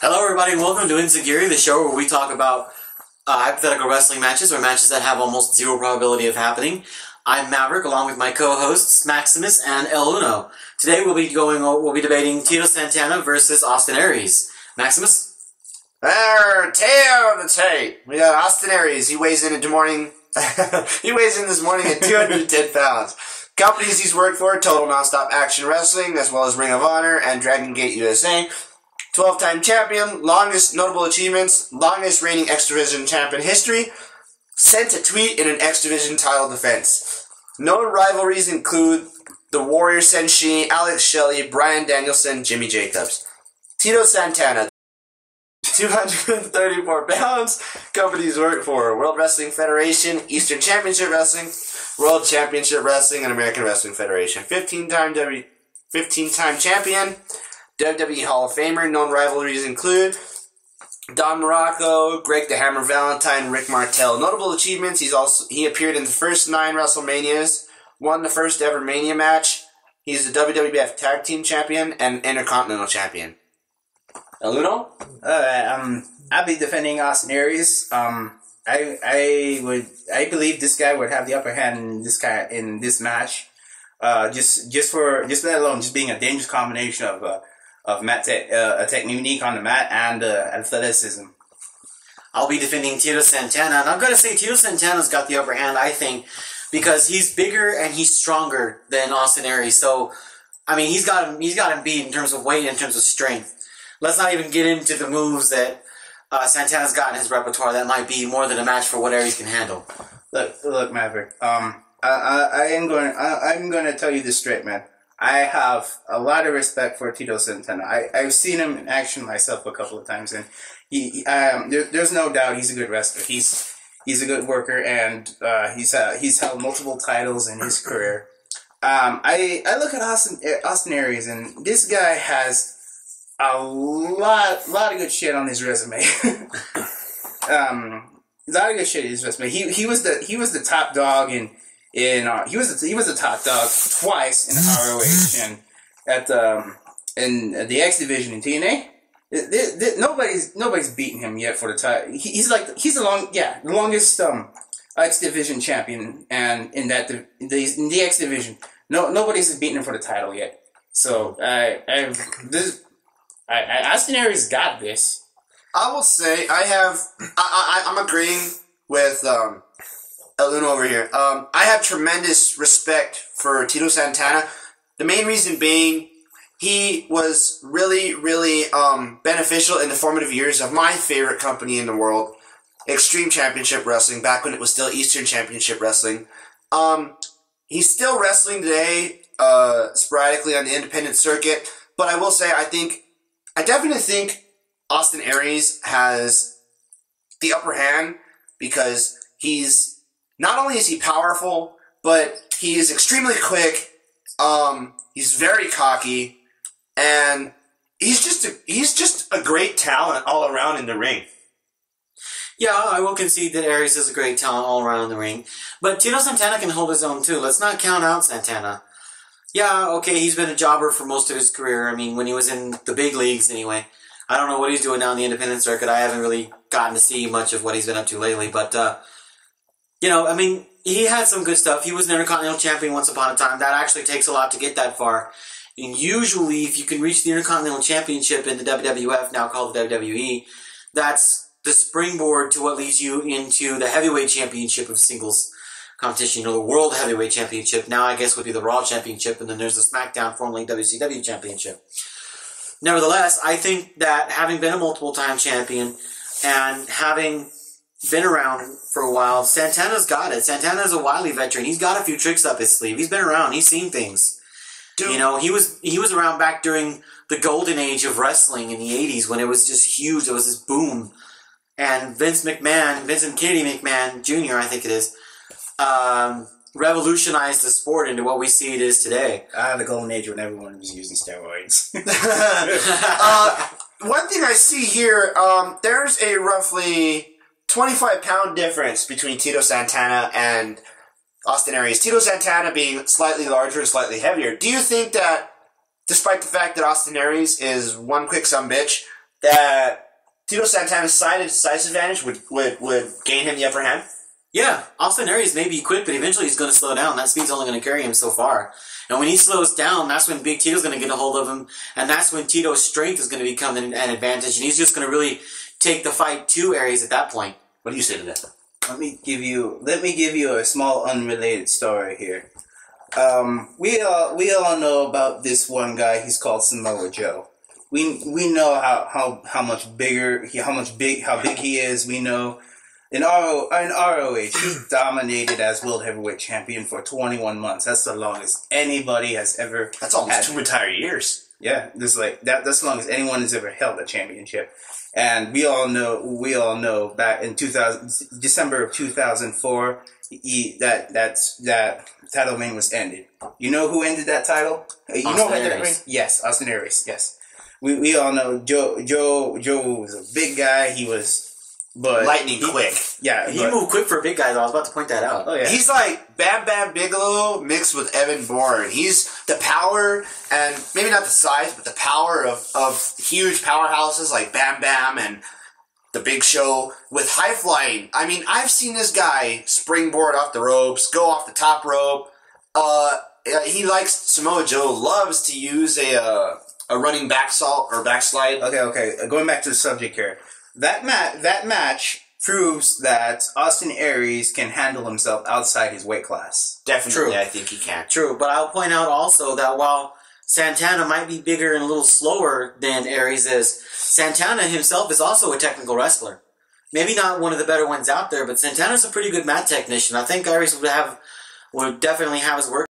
Hello everybody and welcome to Enzuigiri, the show where we talk about hypothetical wrestling matches or matches that have almost zero probability of happening. I'm Maverick along with my co-hosts Maximus and El Uno. Today we'll be debating Tito Santana versus Austin Aries. Maximus? Tail of the tape. We got Austin Aries. He weighs in this morning at 210 pounds. Companies he's worked for: Total Nonstop Action Wrestling, as well as Ring of Honor and Dragon Gate USA. 12-time champion, longest notable achievements, longest reigning X Division champion history, sent a tweet in an X Division title defense. Known rivalries include the Warrior Senshi, Alex Shelley, Bryan Danielson, Jimmy Jacobs. Tito Santana, 234 pounds, companies work for: World Wrestling Federation, Eastern Championship Wrestling, World Championship Wrestling, and American Wrestling Federation. 15-time champion, WWE Hall of Famer. Known rivalries include Don Morocco, Greg the Hammer Valentine, Rick Martel. Notable achievements: he appeared in the first 9 WrestleManias, won the first ever Mania match. He's the WWF Tag Team Champion and Intercontinental Champion. El Uno? I'll be defending Austin Aries. I believe this guy would have the upper hand in this match. Just let alone just being a dangerous combination of a technique on the mat and athleticism. I'll be defending Tito Santana, and I'm going to say Tito Santana's got the upper hand, I think, because he's bigger and he's stronger than Austin Aries. So, I mean, he's got him beat in terms of weight, in terms of strength. Let's not even get into the moves that Santana's got in his repertoire that might be more than a match for what Aries can handle. Look, Maverick. I'm going to tell you this straight, man. I have a lot of respect for Tito Santana. I've seen him in action myself a couple of times, and there's no doubt he's a good wrestler. He's a good worker, and he's held multiple titles in his career. I look at Austin Aries, and this guy has a lot of good shit on his resume. A lot of good shit on his resume. He was the top dog he was the top dog twice in ROH and in the X Division in TNA. Nobody's beaten him yet for the title. He's the longest X Division champion, and in the X Division, nobody's beaten him for the title yet. So Austin Aries got this. I will say I'm agreeing with El Uno over here. I have tremendous respect for Tito Santana. The main reason being, he was really, really beneficial in the formative years of my favorite company in the world, Extreme Championship Wrestling, back when it was still Eastern Championship Wrestling. He's still wrestling today, sporadically on the independent circuit, but I will say I definitely think Austin Aries has the upper hand because not only is he powerful, but he is extremely quick. He's very cocky, and he's just a great talent all around in the ring. Yeah, I will concede that Aries is a great talent all around the ring, but Tito Santana can hold his own too. Let's not count out Santana. Yeah, okay, he's been a jobber for most of his career. I mean, when he was in the big leagues anyway. I don't know what he's doing now in the independent circuit. I haven't really gotten to see much of what he's been up to lately, but I mean, he had some good stuff. He was an Intercontinental Champion once upon a time. That actually takes a lot to get that far. And usually, if you can reach the Intercontinental Championship in the WWF, now called the WWE, that's the springboard to what leads you into the Heavyweight Championship of singles competition, the World Heavyweight Championship. Now, I guess, would be the Raw Championship, and then there's the SmackDown, formerly WCW Championship. Nevertheless, I think that having been a multiple-time champion and having been around for a while, Santana's got it. Santana's a wily veteran. He's got a few tricks up his sleeve. He's been around. He's seen things. Dude. You know, he was around back during the golden age of wrestling in the 80s when it was just huge. It was this boom. And Vincent Kennedy McMahon Jr., I think it is, revolutionized the sport into what we see it is today. The golden age when everyone was using steroids. One thing I see here, there's a roughly 25-pound difference between Tito Santana and Austin Aries. Tito Santana being slightly larger and slightly heavier. Do you think that, despite the fact that Austin Aries is one quick sumbitch, that Tito Santana's size advantage would gain him the upper hand? Yeah, Austin Aries may be quick, but eventually he's going to slow down. That speed's only going to carry him so far. And when he slows down, that's when Big Tito's going to get a hold of him, and that's when Tito's strength is going to become an advantage, and he's just going to really take the fight to Aries at that point. What do you say to that? Let me give you a small unrelated story here. We all know about this one guy. He's called Samoa Joe. We know how big he is. We know in ROH he dominated as World Heavyweight Champion for 21 months. That's the longest anybody has ever. That's almost 2 entire years. Yeah, that's the longest anyone has ever held a championship. And we all know back in December of 2004, that title reign was ended. You know who ended that title? Austin Aries. Yes, Austin Aries. Yes, we all know Joe was a big guy. He was, but lightning quick. Yeah, he moved quick for a big guy. Though. I was about to point that out. Oh yeah, he's like Bam Bam Bigelow mixed with Evan Bourne. He's the power, and maybe not the size, but the power of huge powerhouses like Bam Bam and the Big Show with high flying. I mean, I've seen this guy springboard off the ropes, go off the top rope. He likes, Samoa Joe loves to use a running backslide or backslide. Okay. Going back to the subject here, that match proves that Austin Aries can handle himself outside his weight class. Definitely, True. I think he can. True, but I'll point out also that while Santana might be bigger and a little slower than Aries is, Santana himself is also a technical wrestler. Maybe not one of the better ones out there, but Santana's a pretty good mat technician. I think Aries would definitely have his work